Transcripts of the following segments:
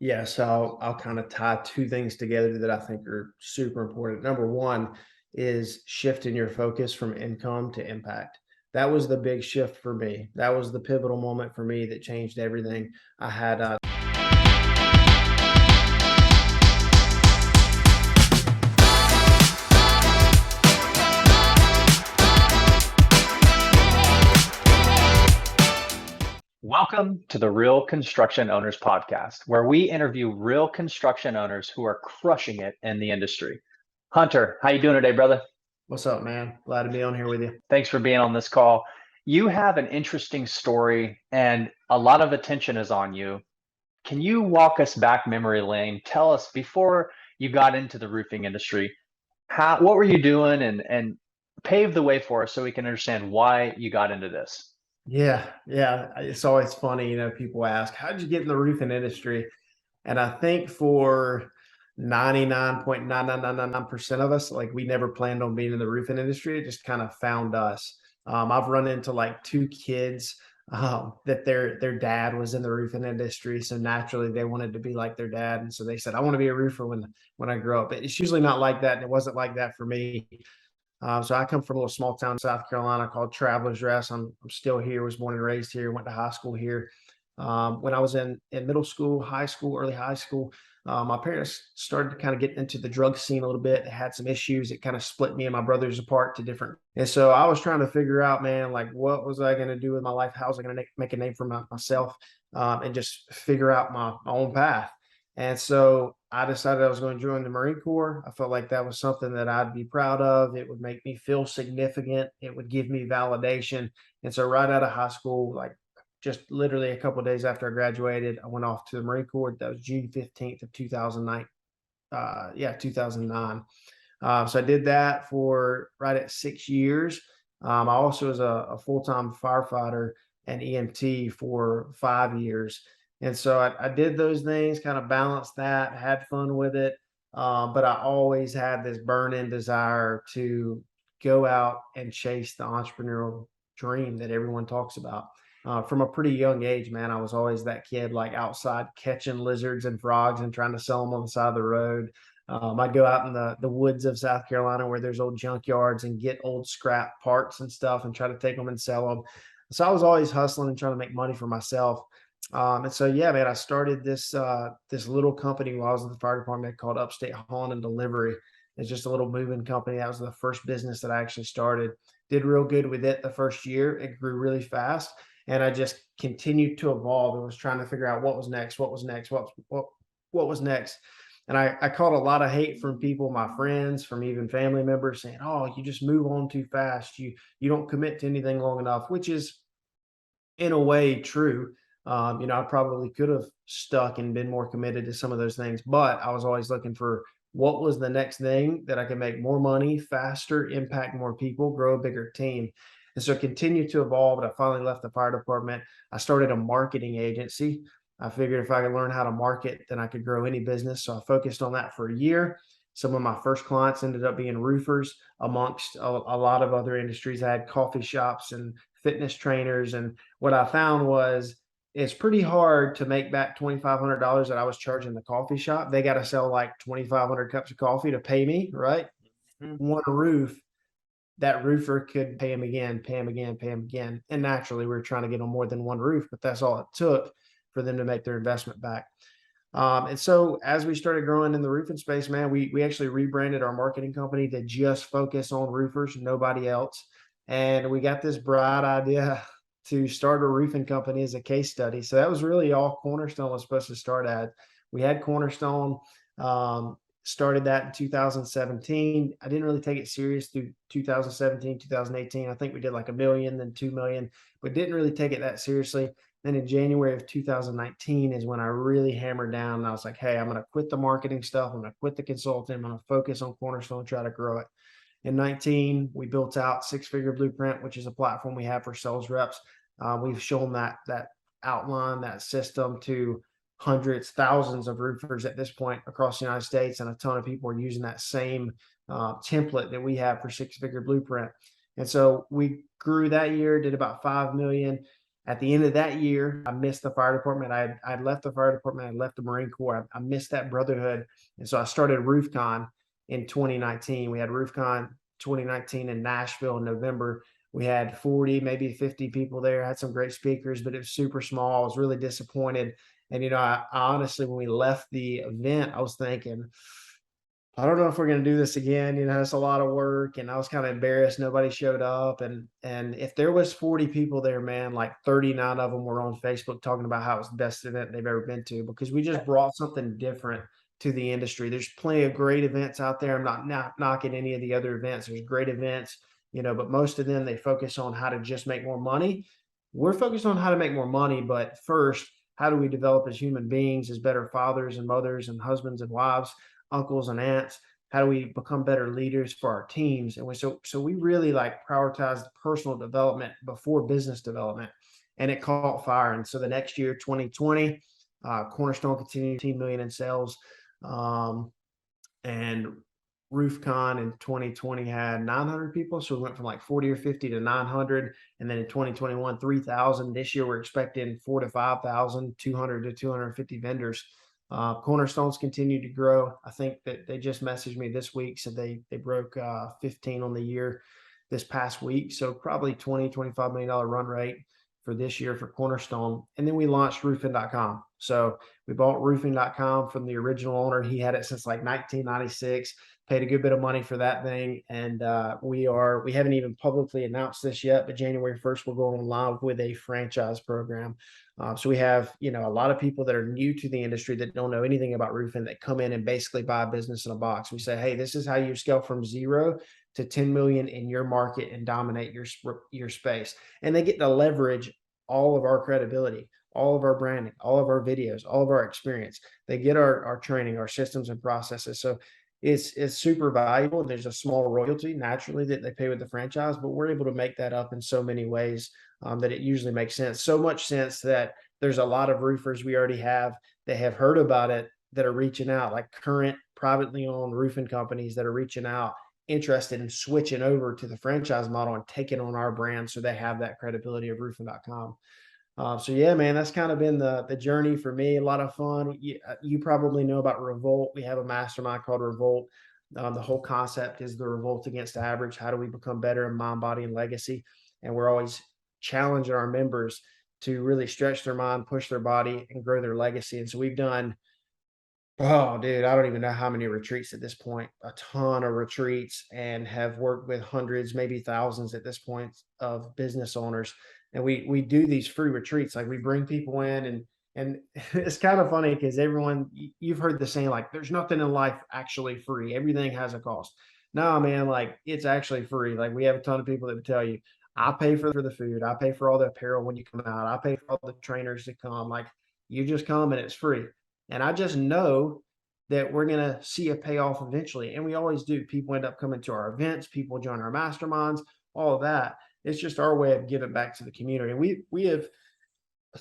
Yeah, so I'll kind of tie two things together that I think are super important. Number one is shifting your focus from income to impact. That was the big shift for me. That was the pivotal moment for me that changed everything. I had Welcome to the Real Construction Owners Podcast, where we interview real construction owners who are crushing it in the industry. Hunter, how you doing today, brother? What's up, man? Glad to be on here with you. Thanks for being on this call. You have an interesting story and a lot of attention is on you. Can you walk us back memory lane? Tell us before you got into the roofing industry, what were you doing and pave the way for us so we can understand why you got into this. Yeah. It's always funny, people ask, how'd you get in the roofing industry? And I think for 99.99999% of us, like we never planned on being in the roofing industry. It just kind of found us. I've run into like two kids that their dad was in the roofing industry, so naturally they wanted to be like their dad, and so they said, "I want to be a roofer when I grow up." But it's usually not like that, and it wasn't like that for me. So I come from a little small town in South Carolina called Travelers Rest. I'm still here. Was born and raised here. Went to high school here. When I was in middle school, high school, early high school, my parents started to kind of get into the drug scene a little bit. They had some issues. It kind of split me and my brothers apart to different. And so I was trying to figure out, man, like what was I going to do with my life? How was I going to make a name for myself and just figure out my own path? And so I decided I was going to join the Marine Corps. I felt like that was something that I'd be proud of. It would make me feel significant. It would give me validation. And so right out of high school, like just literally a couple of days after I graduated, I went off to the Marine Corps. That was June 15th of 2009. 2009. So I did that for right at 6 years. I also was a full-time firefighter and EMT for 5 years. And so I did those things, kind of balanced that, had fun with it. But I always had this burning desire to go out and chase the entrepreneurial dream that everyone talks about. From a pretty young age, man, I was always that kid like outside catching lizards and frogs and trying to sell them on the side of the road. I'd go out in the woods of South Carolina where there's old junkyards and get old scrap parts and stuff and try to take them and sell them. So I was always hustling and trying to make money for myself. And so, yeah, man, I started this little company while I was in the fire department called Upstate Hauling and Delivery. It's just a little moving company. That was the first business that I actually started. Did real good with it the first year. It grew really fast, and I just continued to evolve and was trying to figure out what was next, what was next, what was next. And I caught a lot of hate from people, my friends, from even family members saying, "Oh, you just move on too fast. You don't commit to anything long enough," which is in a way true. I probably could have stuck and been more committed to some of those things, but I was always looking for what was the next thing that I could make more money faster, impact more people, grow a bigger team. And so continue to evolve. And I finally left the fire department. I started a marketing agency. I figured if I could learn how to market, then I could grow any business. So I focused on that for a year. Some of my first clients ended up being roofers amongst a lot of other industries. I had coffee shops and fitness trainers. And what I found was it's pretty hard to make back $2,500 that I was charging the coffee shop. They got to sell like 2,500 cups of coffee to pay me, right? Mhm. One roof, that roofer could pay him again, pay him again, pay him again. And naturally, we were trying to get on more than one roof, but that's all it took for them to make their investment back. And so as we started growing in the roofing space, man, we actually rebranded our marketing company to just focus on roofers, nobody else. And we got this bright idea to start a roofing company as a case study. So that was really all Cornerstone was supposed to start at. We had Cornerstone, started that in 2017. I didn't really take it serious through 2017, 2018. I think we did like a million, then 2 million, but didn't really take it that seriously. Then in January of 2019 is when I really hammered down and I was like, hey, I'm going to quit the marketing stuff. I'm going to quit the consulting. I'm going to focus on Cornerstone and try to grow it. In 19, we built out Six Figure Blueprint, which is a platform we have for sales reps. We've shown that outline, that system to hundreds, thousands of roofers at this point across the United States, and a ton of people are using that same template that we have for Six Figure Blueprint. And so we grew that year, did about 5 million. At the end of that year, I missed the fire department. I'd left the fire department. I left the Marine Corps. I missed that brotherhood. And so I started RoofCon in 2019. We had RoofCon 2019 in Nashville in November. We had 40, maybe 50 people there. I had some great speakers, but it was super small. I was really disappointed. And, I honestly, when we left the event, I was thinking, I don't know if we're going to do this again. It's a lot of work, and I was kind of embarrassed. Nobody showed up, and if there was 40 people there, man, like 39 of them were on Facebook talking about how it was the best event they've ever been to, because we just brought something different to the industry. There's plenty of great events out there. I'm not knocking any of the other events. There's great events, but most of them, they focus on how to just make more money. We're focused on how to make more money, but first, how do we develop as human beings, as better fathers and mothers and husbands and wives, uncles and aunts? How do we become better leaders for our teams? And so we really prioritize personal development before business development, and it caught fire. And so the next year, 2020, Cornerstone continued 18 million in sales, and RoofCon in 2020 had 900 people. So we went from like 40 or 50 to 900. And then in 2021, 3,000. This year, we're expecting 4,000 to 5,000, 200 to 250 vendors. Cornerstones continue to grow. I think that they just messaged me this week, said they broke 15 on the year this past week. So probably $20-25 million run rate for this year for Cornerstone. And then we launched roofing.com. So we bought roofing.com from the original owner. He had it since like 1996, paid a good bit of money for that thing. And we haven't even publicly announced this yet, but January 1st, we're going live with a franchise program. So we have, a lot of people that are new to the industry that don't know anything about roofing that come in and basically buy a business in a box. We say, hey, this is how you scale from 0 to 10 million in your market and dominate your space. And they get to leverage all of our credibility, all of our branding, all of our videos, all of our experience. They get our training, our systems and processes. So it's super valuable. And there's a small royalty naturally that they pay with the franchise, but we're able to make that up in so many ways that it usually makes sense. So much sense that there's a lot of roofers we already have that have heard about it that are reaching out, like current privately owned roofing companies that are reaching out, interested in switching over to the franchise model and taking on our brand, so they have that credibility of roofing.com. So yeah, man, that's kind of been the journey for me. A lot of fun. You probably know about Revolt. We have a mastermind called Revolt. The whole concept is the revolt against average. How do we become better in mind, body, and legacy? And we're always challenging our members to really stretch their mind, push their body, and grow their legacy. And so we've done, oh, dude, I don't even know how many retreats at this point, a ton of retreats, and have worked with hundreds, maybe thousands at this point of business owners. And we do these free retreats. Like we bring people in, and it's kind of funny because you've heard the saying, like, there's nothing in life actually free. Everything has a cost. No, man, like it's actually free. Like we have a ton of people that would tell you, I pay for the food, I pay for all the apparel when you come out, I pay for all the trainers to come. Like you just come and it's free. And I just know that we're going to see a payoff eventually. And we always do. People end up coming to our events, people join our masterminds, all of that. It's just our way of giving back to the community. And we have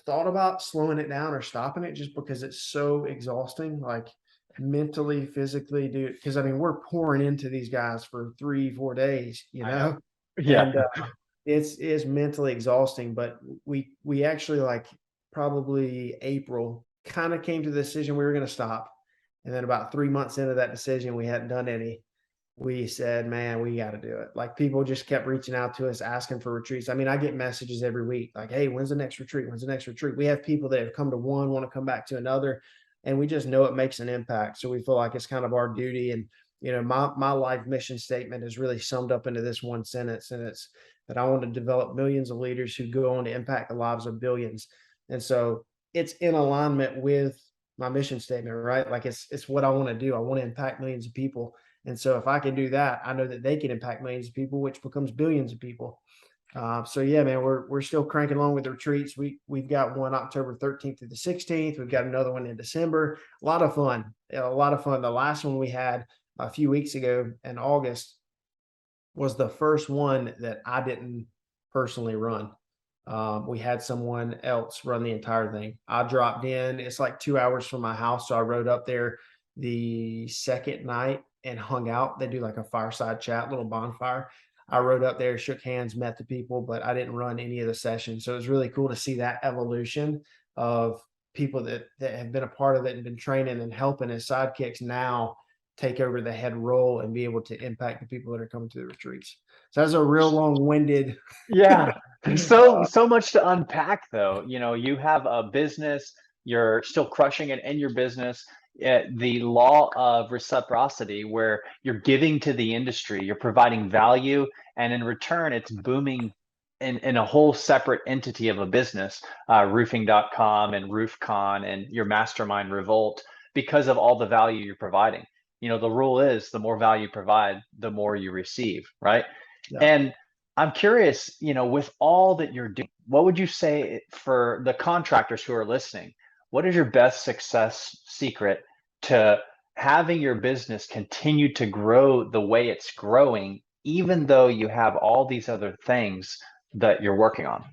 thought about slowing it down or stopping it just because it's so exhausting, like mentally, physically, dude. Because I mean, we're pouring into these guys for 3-4 days, Yeah. and it's mentally exhausting. But we actually, like, probably April, kind of came to the decision we were going to stop. And then about 3 months into that decision, we hadn't done any. We said, man, we got to do it. Like people just kept reaching out to us, asking for retreats. I mean, I get messages every week like, hey, when's the next retreat? When's the next retreat? We have people that have come to one, want to come back to another, and we just know it makes an impact. So we feel like it's kind of our duty. And, my life mission statement is really summed up into this one sentence. And it's that I want to develop millions of leaders who go on to impact the lives of billions. And so it's in alignment with my mission statement, right? Like it's what I want to do. I want to impact millions of people. And so if I can do that, I know that they can impact millions of people, which becomes billions of people. So yeah, man, we're still cranking along with the retreats. We've got one October 13th through the 16th. We've got another one in December. A lot of fun. The last one we had a few weeks ago in August was the first one that I didn't personally run. We had someone else run the entire thing. I dropped in. It's like 2 hours from my house, so I rode up there the second night and hung out. They do like a fireside chat, little bonfire. I rode up there, shook hands, met the people, but I didn't run any of the sessions. So it was really cool to see that evolution of people that have been a part of it and been training and helping as sidekicks now take over the head role and be able to impact the people that are coming to the retreats. So that's a real long-winded. Yeah. There's so much to unpack though. You have a business, you're still crushing it in your business. The law of reciprocity, where you're giving to the industry, you're providing value, and in return, it's booming in a whole separate entity of a business, roofing.com and RoofCon and your mastermind Revolt, because of all the value you're providing. The rule is the more value you provide, the more you receive, right? Yeah. And I'm curious, with all that you're doing, what would you say for the contractors who are listening? What is your best success secret to having your business continue to grow the way it's growing, even though you have all these other things that you're working on?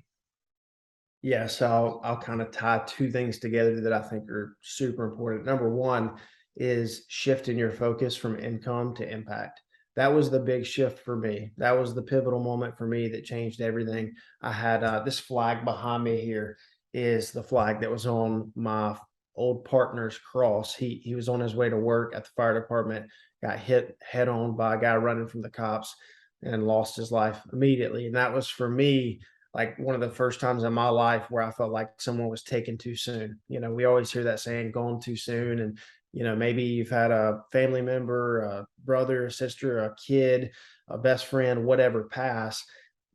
Yeah, so I'll kind of tie two things together that I think are super important. Number one is shifting your focus from income to impact. That was the big shift for me. That was the pivotal moment for me that changed everything. I had this flag behind me here is the flag that was on my old partner's cross. He was on his way to work at the fire department, got hit head on by a guy running from the cops and lost his life immediately. And that was for me like one of the first times in my life where I felt like someone was taken too soon. We always hear that saying, gone too soon. And, maybe you've had a family member, a brother, a sister, a kid, a best friend, whatever pass,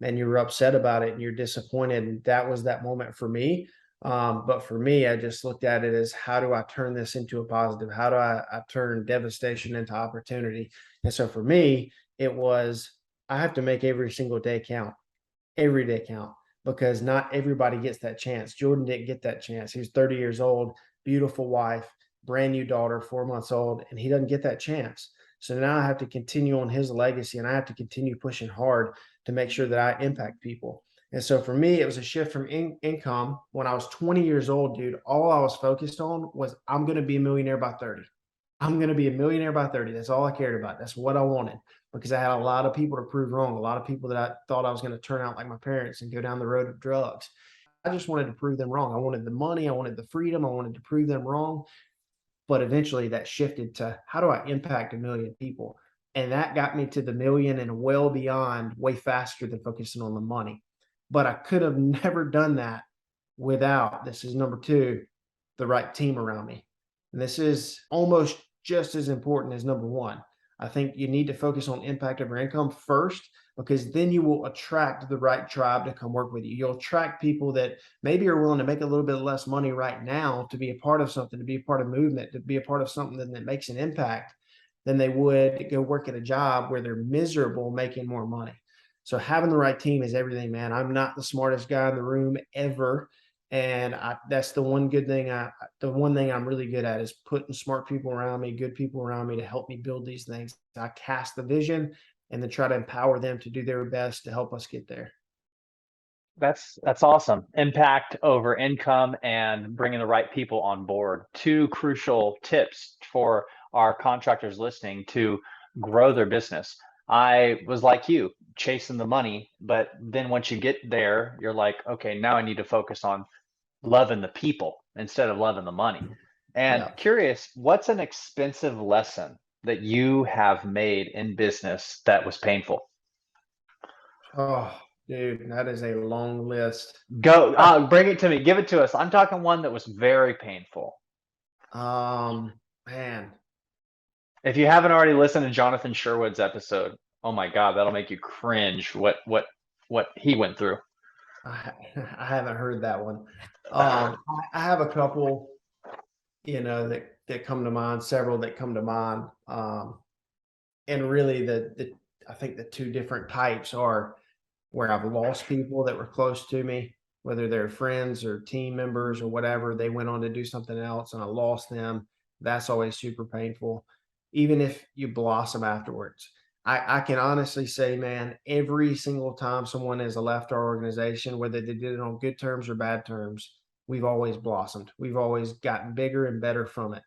and you're upset about it and you're disappointed. And that was that moment for me. But for me, I just looked at it as how do I turn this into a positive? How do I turn devastation into opportunity? And so for me, it was I have to make every single day count, every day count, because not everybody gets that chance. Jordan didn't get that chance. He was 30 years old, beautiful wife, brand new daughter, 4 months old, and he doesn't get that chance. So now I have to continue on his legacy and I have to continue pushing hard to make sure that I impact people. And so for me, it was a shift from income. When I was 20 years old, dude, all I was focused on was I'm going to be a millionaire by 30. I'm going to be a millionaire by 30. That's all I cared about. That's what I wanted because I had a lot of people to prove wrong. A lot of people that I thought I was going to turn out like my parents and go down the road of drugs. I just wanted to prove them wrong. I wanted the money. I wanted the freedom. I wanted to prove them wrong. But eventually that shifted to how do I impact a million people? And that got me to the million and well beyond, way faster than focusing on the money. But I could have never done that without, this is number two, the right team around me. And this is almost just as important as number one. I think you need to focus on impact over income first, because then you will attract the right tribe to come work with you. You'll attract people that maybe are willing to make a little bit less money right now to be a part of something, to be a part of movement, to be a part of something that makes an impact than they would go work at a job where they're miserable making more money. So having the right team is everything, man. I'm not the smartest guy in the room ever. And that's the one good thing. The one thing I'm really good at is putting smart people around me, good people around me to help me build these things. I cast the vision and then try to empower them to do their best to help us get there. That's awesome. Impact over income and bringing the right people on board. Two crucial tips for our contractors listening to grow their business. I was like you, chasing the money, but then once you get there, you're like, okay, now I need to focus on loving the people instead of loving the money. And Yeah. curious, what's an expensive lesson that you have made in business that was painful? Oh, dude, that is a long list. Go, bring it to me. Give it to us. I'm talking one that was very painful. Um, Man, If you haven't already listened to Jonathan Sherwood's episode, oh my God, that'll make you cringe what he went through. I, I haven't heard that one. I have a couple, that come to mind, several that come to mind. And really the I think the two different types are where I've lost people that were close to me, whether they're friends or team members or whatever. They went on to do something else and I lost them. That's always super painful, even if you blossom afterwards. I can honestly say, man, every single time someone has left our organization, whether they did it on good terms or bad terms, we've always blossomed. We've always gotten bigger and better from it.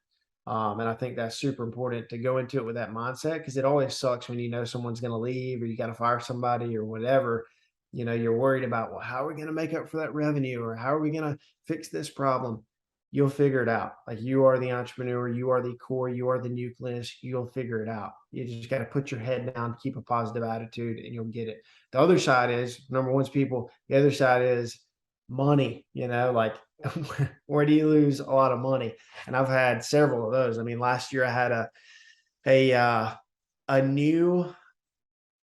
And I think that's super important to go into it with that mindset, because it always sucks when you know someone's going to leave or you got to fire somebody or whatever. You're worried about, well, how are we going to make up for that revenue, or how are we going to fix this problem? You'll figure it out. Like, you are the entrepreneur, you are the core, you are the nucleus. You'll figure it out. You just got to put your head down, keep a positive attitude, and you'll get it. The other side is, number one's people. The other side is money. Like, where do you lose a lot of money? And I've had several of those. I mean, last year I had a new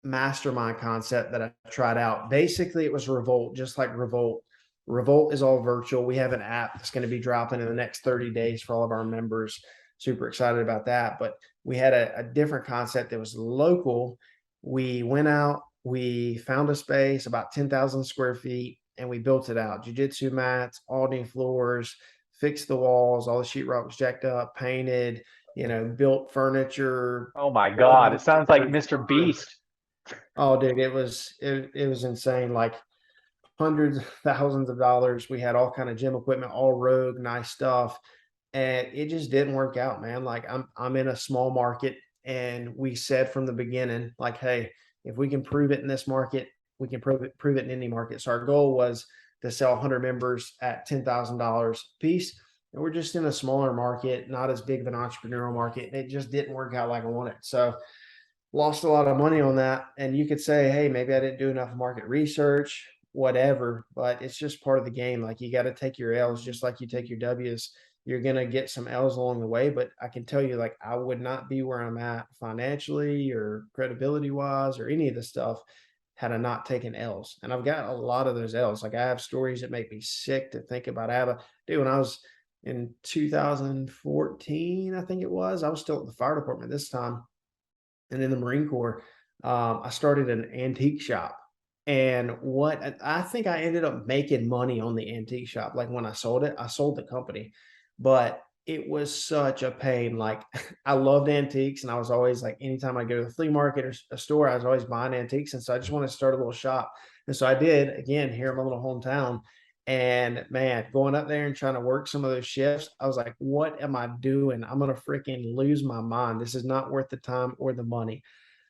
mastermind concept that I tried out. Basically, it was Revolt, just like Revolt. Revolt is all virtual. We have an app that's going to be dropping in the next 30 days for all of our members. Super excited about that. But we had a different concept that was local. We went out, we found a space about 10,000 square feet, and we built it out. Jiu-jitsu mats, all new floors, fixed the walls, all the sheetrock was jacked up, painted, built furniture. Oh my God, it sounds like Mr. Beast. Oh, dude, it was insane. Like, hundreds of thousands of dollars. We had all kind of gym equipment, all Rogue, nice stuff, and it just didn't work out, man. Like, I'm in a small market, and we said from the beginning, like, hey, if we can prove it in this market, we can prove it in any market. So our goal was to sell 100 members at $10,000 a piece. And we're just in a smaller market, not as big of an entrepreneurial market. It just didn't work out like I wanted. So lost a lot of money on that. And you could say, hey, maybe I didn't do enough market research, whatever, but it's just part of the game. Like, you got to take your L's just like you take your W's. You're going to get some L's along the way, but I can tell you, like, I would not be where I'm at financially or credibility wise or any of the stuff had I not taken L's. And I've got a lot of those L's. Like, I have stories that make me sick to think about. Dude, when I was in 2014, I think it was, I was still at the fire department this time and in the Marine Corps. I started an antique shop. And what I think I ended up making money on the antique shop. Like, when I sold it, I sold the company, but it was such a pain. Like, I loved antiques, and I was always like, anytime I go to the flea market or a store, I was always buying antiques. And so I just wanted to start a little shop. And so I did, again, here in my little hometown. And man, going up there and trying to work some of those shifts, I was like, what am I doing? I'm going to freaking lose my mind. This is not worth the time or the money.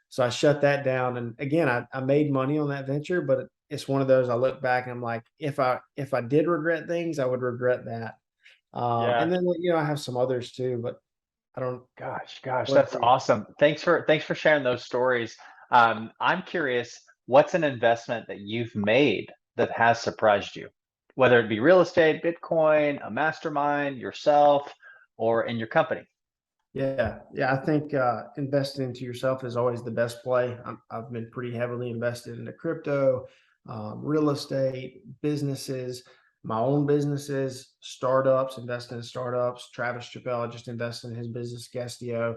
So I shut that down. And again, I made money on that venture, but it's one of those, I look back and I'm like, if I did regret things, I would regret that. Yeah. And then, I have some others too, but I don't. Gosh, What that's awesome. Thanks for sharing those stories. I'm curious, what's an investment that you've made that has surprised you? Whether it be real estate, Bitcoin, a mastermind, yourself, or in your company. Yeah, I think investing into yourself is always the best play. I've been pretty heavily invested into crypto, real estate, businesses, my own businesses, startups, investing in startups. Travis Chappelle, I just invested in his business, Guestio.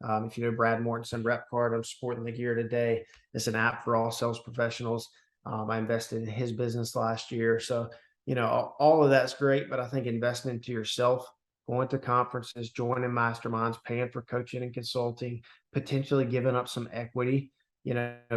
If you know Brad Mortensen, Rep Card, I'm supporting the gear today. It's an app for all sales professionals. I invested in his business last year. So, all of that's great, but I think investing into yourself, going to conferences, joining masterminds, paying for coaching and consulting, potentially giving up some equity,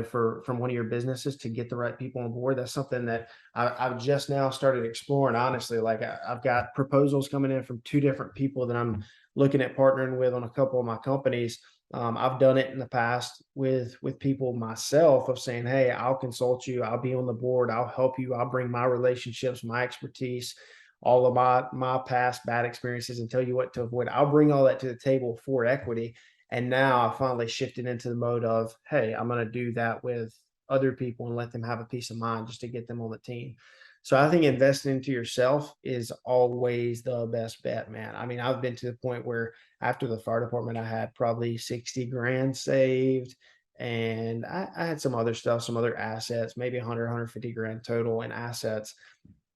from one of your businesses to get the right people on board. That's something that I've just now started exploring, honestly. Like, I've got proposals coming in from two different people that I'm looking at partnering with on a couple of my companies. I've done it in the past with people myself, of saying, hey, I'll consult you, I'll be on the board, I'll help you, I'll bring my relationships, my expertise, all of my past bad experiences, and tell you what to avoid. I'll bring all that to the table for equity. And now I finally shifted into the mode of, hey, I'm going to do that with other people and let them have a peace of mind just to get them on the team. So I think investing into yourself is always the best bet, man. I mean, I've been to the point where after the fire department, I had probably 60 grand saved. And I had some other stuff, some other assets, maybe 100, 150 grand total in assets.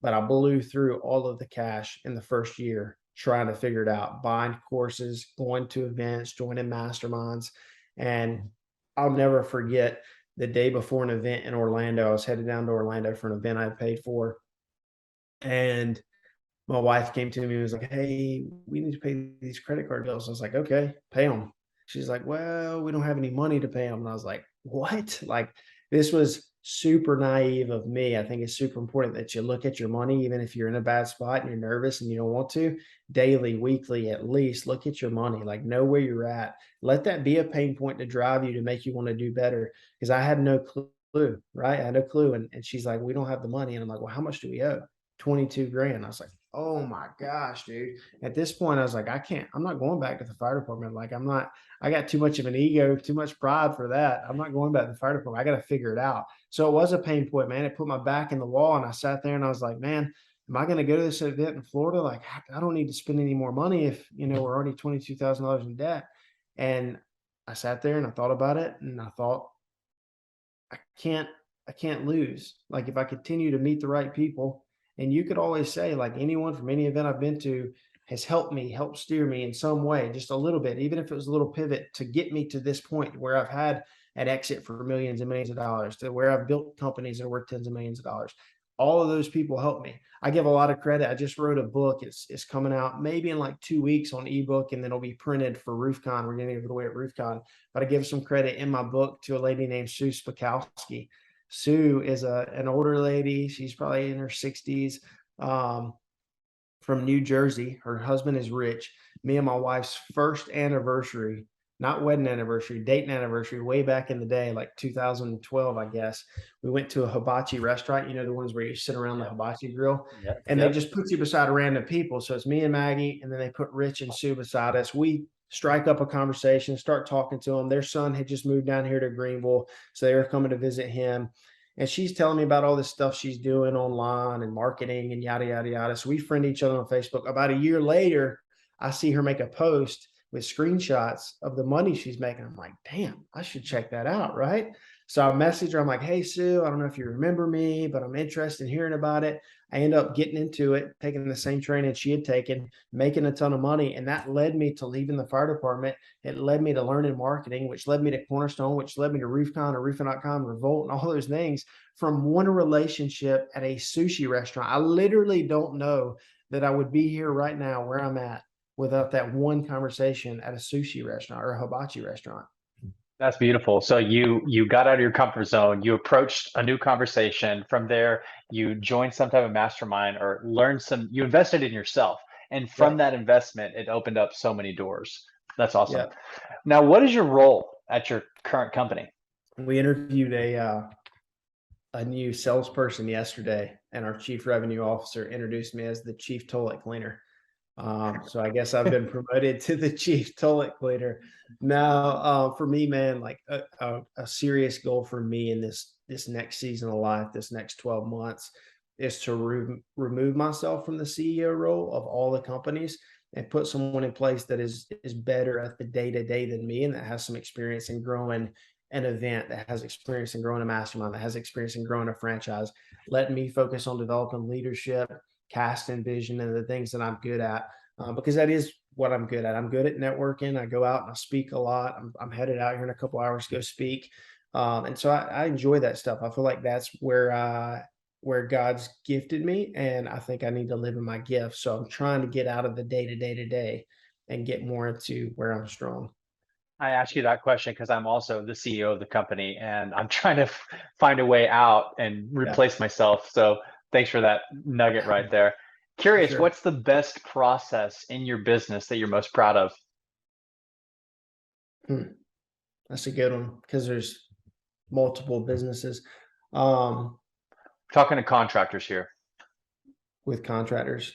But I blew through all of the cash in the first year trying to figure it out, buying courses, going to events, joining masterminds. And I'll never forget the day before an event in Orlando. I was headed down to Orlando for an event I paid for. And my wife came to me and was like, hey, we need to pay these credit card bills. I was like, okay, pay them. She's like, well, we don't have any money to pay them. And I was like, what? Like, this was super naive of me. I think it's super important that you look at your money, even if you're in a bad spot and you're nervous and you don't want to, daily, weekly, at least look at your money, like know where you're at. Let that be a pain point to drive you to make you want to do better. Because I had no clue, right? I had no clue. And she's like, we don't have the money. And I'm like, well, how much do we owe? 22 grand. I was like, oh my gosh, dude. At this point, I was like, I'm not going back to the fire department. Like, I got too much of an ego, too much pride for that. I'm not going back to the fire department. I got to figure it out. So it was a pain point, man. It put my back in the wall, and I sat there and I was like, man, am I going to go to this event in Florida? Like, I don't need to spend any more money if, we're already $22,000 in debt. And I sat there and I thought about it, and I thought, I can't I can't lose. Like, if I continue to meet the right people, and you could always say, like, anyone from any event I've been to has helped steer me in some way, just a little bit, even if it was a little pivot to get me to this point where I've had an exit for millions and millions of dollars, to where I've built companies that are worth tens of millions of dollars. All of those people helped me. I give a lot of credit. I just wrote a book. It's coming out maybe in like 2 weeks on ebook, and then it'll be printed for RoofCon. We're going to give it away at RoofCon. But I give some credit in my book to a lady named Sue Spakowski. Sue is an older lady. She's probably in her 60s, from New Jersey. Her husband is rich. Me and my wife's first anniversary, not wedding anniversary, dating anniversary, way back in the day, like 2012, I guess. We went to a hibachi restaurant, the ones where you sit around the hibachi grill, Yep. and they just put you beside random people. So it's me and Maggie, and then they put Rich and Sue beside us. We strike up a conversation, start talking to them. Their son had just moved down here to Greenville, so they were coming to visit him. And she's telling me about all this stuff she's doing online and marketing and yada, yada, yada. So we friend each other on Facebook. About a year later, I see her make a post with screenshots of the money she's making. I'm like, damn, I should check that out, right? So I message her. I'm like, hey, Sue, I don't know if you remember me, but I'm interested in hearing about it. I end up getting into it, taking the same training she had taken, making a ton of money. And that led me to leaving the fire department. It led me to learning marketing, which led me to Cornerstone, which led me to RoofCon or Roofing.com, Revolt, and all those things from one relationship at a sushi restaurant. I literally don't know that I would be here right now where I'm at without that one conversation at a sushi restaurant or a hibachi restaurant. That's beautiful. So you got out of your comfort zone, you approached a new conversation. From there, you joined some type of mastermind or you invested in yourself. And from Yep. that investment, it opened up so many doors. That's awesome. Yep. Now, what is your role at your current company? We interviewed a new salesperson yesterday, and our chief revenue officer introduced me as the chief toilet cleaner. So I guess I've been promoted to the chief toilet cleaner. Now, for me, man, like a serious goal for me in this next season of life, this next 12 months, is to remove myself from the CEO role of all the companies and put someone in place that is better at the day to day than me, and that has some experience in growing an event, that has experience in growing a mastermind, that has experience in growing a franchise. Let me focus on developing leadership, casting vision, and the things that I'm good at, because that is what I'm good at. I'm good at networking. I go out and I speak a lot. I'm headed out here in a couple hours to go speak, and so I enjoy that stuff. I feel like that's where God's gifted me, and I think I need to live in my gift. So I'm trying to get out of the day to day to day and get more into where I'm strong. I ask you that question because I'm also the CEO of the company and I'm trying to find a way out and Yeah, replace myself. So thanks for that nugget right there. for Curious, sure. what's the best process in your business that you're most proud of? Hmm, that's a good one because there's multiple businesses. Um, Talking to contractors here. with contractors.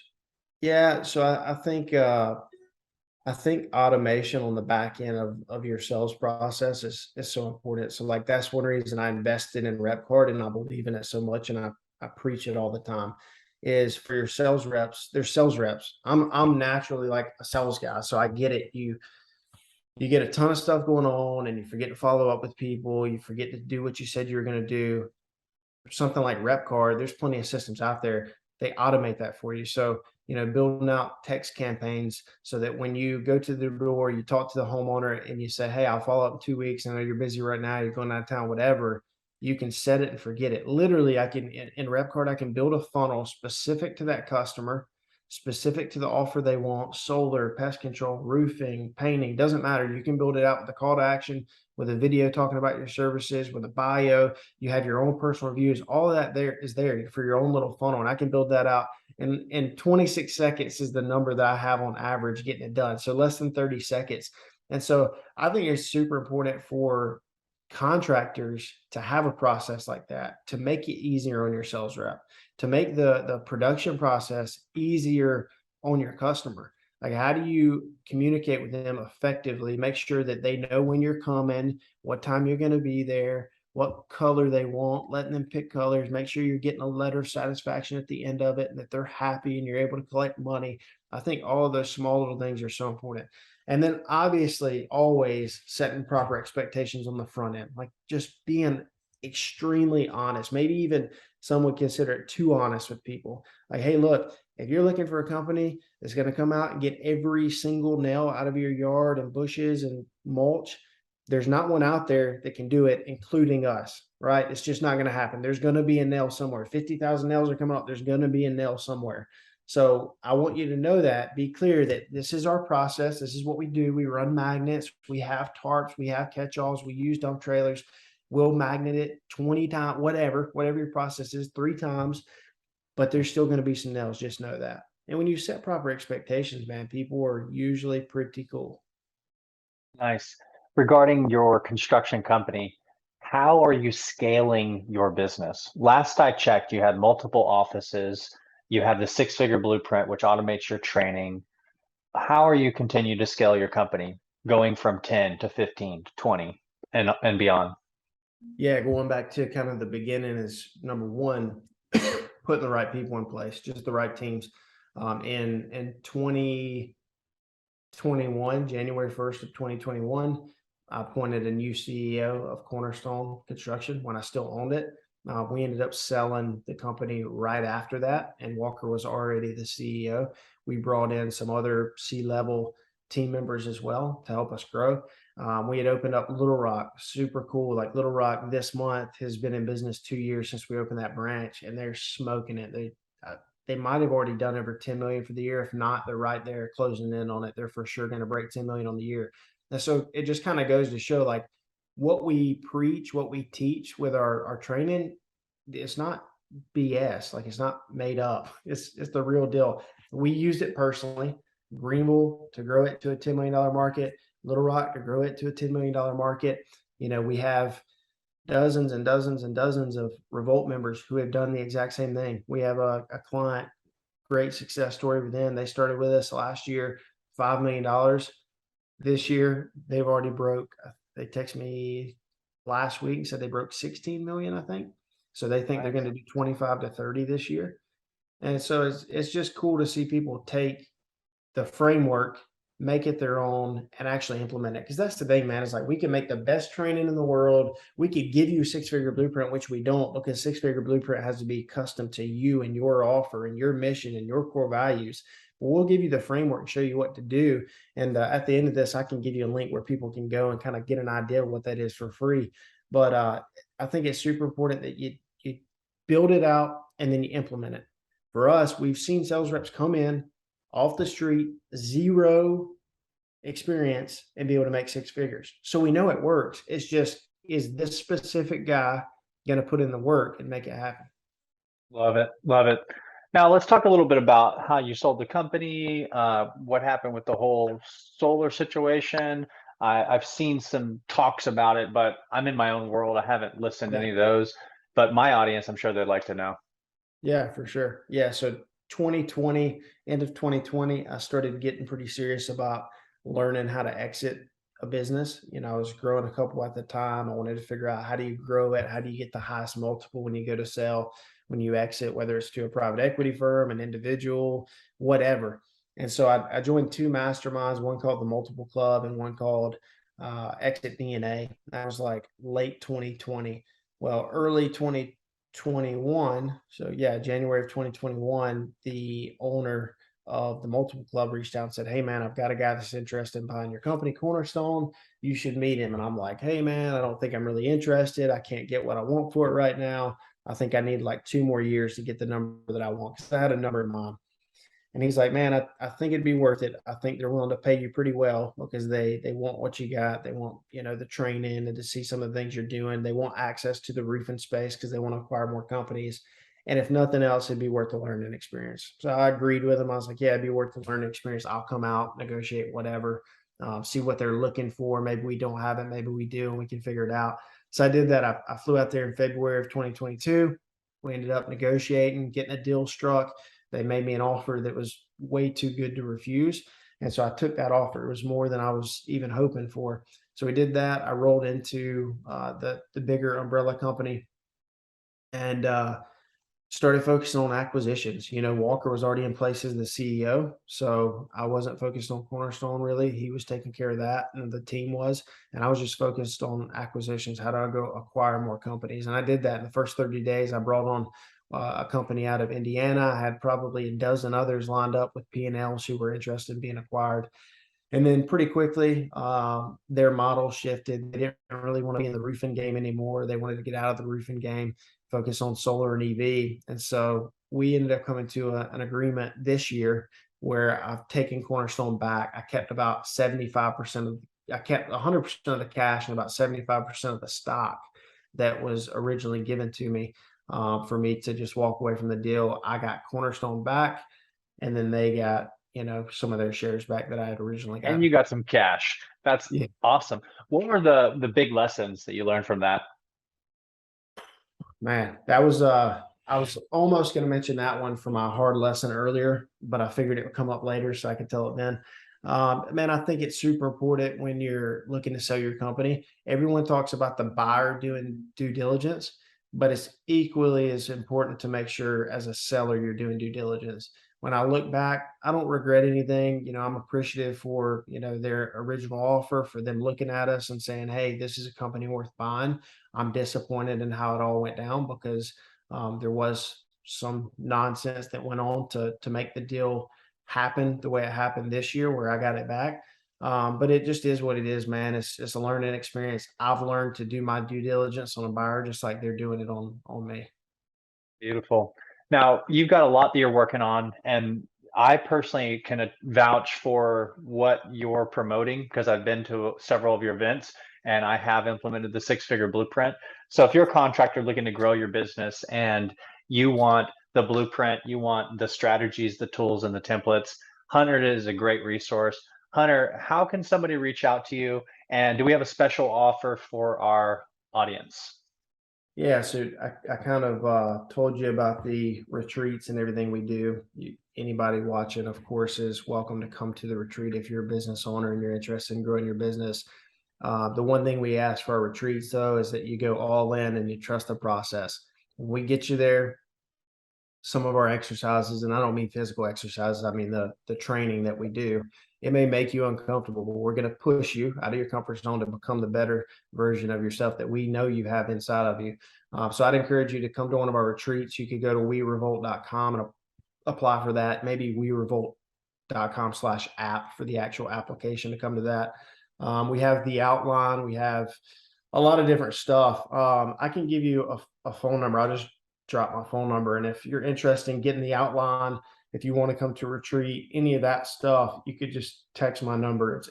Yeah, so I think automation on the back end of your sales process is so important. So like that's one reason I invested in RepCard, and I believe in it so much, and I preach it all the time. Is for your sales reps, they're sales reps. I'm naturally like a sales guy, so I get it. You get a ton of stuff going on, and you forget to follow up with people. You forget to do what you said you were going to do. Something like RepCard, there's plenty of systems out there. They automate that for you. So, building out text campaigns so that when you go to the door, you talk to the homeowner and you say, hey, I'll follow up in 2 weeks. I know you're busy right now. You're going out of town, whatever. You can set it and forget it. Literally, I can in RepCard, I can build a funnel specific to that customer, specific to the offer they want: solar, pest control, roofing, painting, doesn't matter. You can build it out with a call to action, with a video talking about your services, with a bio. You have your own personal reviews. All of that there is there for your own little funnel. And I can build that out in 26 seconds is the number that I have on average getting it done. So less than 30 seconds. And so I think it's super important for contractors to have a process like that, to make it easier on your sales rep, to make the production process easier on your customer. Like, how do you communicate with them effectively? Make sure that they know when you're coming, what time you're going to be there, what color they want, letting them pick colors. Make sure you're getting a letter of satisfaction at the end of it and that they're happy and you're able to collect money. I think all of those small little things are so important. And then obviously always setting proper expectations on the front end, like just being extremely honest. Maybe even some would consider it too honest with people. Like, hey, look, if you're looking for a company that's going to come out and get every single nail out of your yard and bushes and mulch, there's not one out there that can do it, including us, right? It's just not going to happen. There's going to be a nail somewhere. 50,000 nails are coming up. There's going to be a nail somewhere. So I want you to know that, be clear that this is our process. This is what we do. We run magnets. We have tarps. We have catch-alls. We use dump trailers. We'll magnet it 20 times, whatever your process is, 3 times, but there's still going to be some nails. Just know that. And when you set proper expectations, man, people are usually pretty cool. Nice. Regarding your construction company, how are you scaling your business? Last I checked, you had multiple offices. You have the 6-figure blueprint, which automates your training. How are you continue to scale your company, going from 10 to 15 to 20 and beyond? Yeah, going back to kind of the beginning is number one, putting the right people in place, just the right teams. In 2021, January 1st of 2021, I appointed a new CEO of Cornerstone Construction when I still owned it. We ended up selling the company right after that, and Walker was already the CEO. We brought in some other C-level team members as well to help us grow. We had opened up Little Rock, super cool. Like, Little Rock this month has been in business 2 years since we opened that branch, and they're smoking it. They might have already done over 10 million for the year. If not, they're right there closing in on it. They're for sure going to break 10 million on the year. And so it just kind of goes to show, like, what we preach, what we teach with our training, it's not BS. Like, it's not made up. It's the real deal. We used it personally. Greenville to grow it to a $10 million market, Little Rock to grow it to a $10 million market. You know, we have dozens and dozens and dozens of Revolt members who have done the exact same thing. We have a client, great success story with them. They started with us last year, $5 million. This year, they've already broke. They texted me last week and said they broke 16 million, I think. So they think they're going to do 25 to 30 this year. And so it's just cool to see people take the framework, make it their own, and actually implement it. Because that's the thing, man. It's like, we can make the best training in the world. We could give you 6-figure blueprint, which we don't, because 6-figure blueprint has to be custom to you and your offer and your mission and your core values. But we'll give you the framework and show you what to do. And at the end of this, I can give you a link where people can go and kind of get an idea of what that is for free. But I think it's super important that you build it out and then you implement it. For us, we've seen sales reps come in off the street, zero experience, and be able to make 6 figures. So we know it works. It's just, is this specific guy going to put in the work and make it happen? Love it. Love it. Now let's talk a little bit about how you sold the company, what happened with the whole solar situation. I've seen some talks about it, but I'm in my own world. I haven't listened to any of those, but my audience, I'm sure they'd like to know. Yeah, for sure. Yeah. So 2020, end of 2020, I started getting pretty serious about learning how to exit a business. You know, I was growing a couple at the time. I wanted to figure out, how do you grow it? How do you get the highest multiple when you go to sell, when you exit, whether it's to a private equity firm, an individual, whatever. And so I joined 2 masterminds, one called the Multiple Club and one called Exit DNA. That was like late 2020. Well, early 2021. So yeah, January of 2021, the owner of the Multiple Club reached out and said, "Hey man, I've got a guy that's interested in buying your company, Cornerstone. You should meet him." And I'm like, "Hey man, I don't think I'm really interested. I can't get what I want for it right now. I think I need like 2 more years to get the number that I want." Because I had a number in mind. And he's like, man, I think it'd be worth it. I think they're willing to pay you pretty well because they want what you got. They want, the training and to see some of the things you're doing. They want access to the roofing space because they want to acquire more companies. And if nothing else, it'd be worth the learning experience. So I agreed with him. I was like, yeah, it'd be worth the learning experience. I'll come out, negotiate whatever, see what they're looking for. Maybe we don't have it. Maybe we do, and we can figure it out. So I did that. I flew out there in February of 2022. We ended up negotiating, getting a deal struck. They made me an offer that was way too good to refuse. And so I took that offer. It was more than I was even hoping for. So we did that. I rolled into the bigger umbrella company and started focusing on acquisitions. Walker was already in place as the CEO, so I wasn't focused on Cornerstone really. He was taking care of that, and the team was, and I was just focused on acquisitions. How do I go acquire more companies? And I did that in the first 30 days. I brought on a company out of Indiana. I had probably a dozen others lined up with P&Ls who were interested in being acquired. And then pretty quickly, their model shifted. They didn't really want to be in the roofing game anymore. They wanted to get out of the roofing game, focus on solar and EV. And so we ended up coming to an agreement this year where I've taken Cornerstone back. I kept about 75% of, I kept 100% of the cash and about 75% of the stock that was originally given to me for me to just walk away from the deal. I got Cornerstone back, and then they got some of their shares back that I had originally got. And you got some cash. That's awesome. What were the big lessons that you learned from that? Man, that was I was almost going to mention that one for my hard lesson earlier, but I figured it would come up later so I could tell it then. Man, I think it's super important when you're looking to sell your company. Everyone talks about the buyer doing due diligence, but it's equally as important to make sure as a seller you're doing due diligence. When I look back, I don't regret anything. I'm appreciative for, their original offer, for them looking at us and saying, hey, this is a company worth buying. I'm disappointed in how it all went down because there was some nonsense that went on to make the deal happen the way it happened this year, where I got it back. But it just is what it is, man. It's a learning experience. I've learned to do my due diligence on a buyer just like they're doing it on me. Beautiful. Now, you've got a lot that you're working on, and I personally can vouch for what you're promoting because I've been to several of your events and I have implemented the six-figure blueprint. So if you're a contractor looking to grow your business and you want the blueprint, you want the strategies, the tools, and the templates, Hunter is a great resource. Hunter, how can somebody reach out to you? And do we have a special offer for our audience? Yeah, so I kind of told you about the retreats and everything we do. Anybody watching, of course, is welcome to come to the retreat if you're a business owner and you're interested in growing your business. The one thing we ask for our retreats, though, is that you go all in and you trust the process. When we get you there, some of our exercises, and I don't mean physical exercises, I mean the training that we do, it may make you uncomfortable, but we're going to push you out of your comfort zone to become the better version of yourself that we know you have inside of you. So I'd encourage you to come to one of our retreats. You could go to werevolt.com and apply for that. Maybe werevolt.com/app for the actual application to come to that. We have the outline. We have a lot of different stuff. I can give you a phone number. I'll just drop my phone number. And if you're interested in getting the outline, if you want to come to retreat, any of that stuff, you could just text my number. It's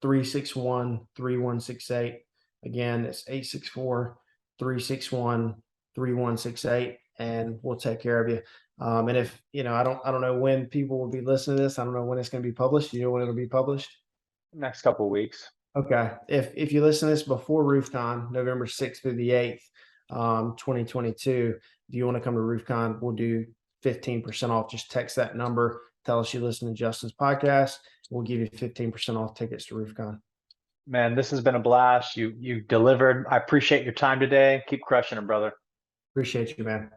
864-361-3168. Again, it's 864-361-3168, and we'll take care of you. And if, I don't know when people will be listening to this. I don't know when it's going to be published. You know when it'll be published? Next couple of weeks. Okay. If you listen to this before RoofCon, November 6th through the 8th, 2022, if you want to come to RoofCon, we'll do 15% off. Just text that number, tell us you listen to Justin's podcast. We'll give you 15% off tickets to RoofCon. Man, this has been a blast. You delivered. I appreciate your time today. Keep crushing it, brother. Appreciate you, man.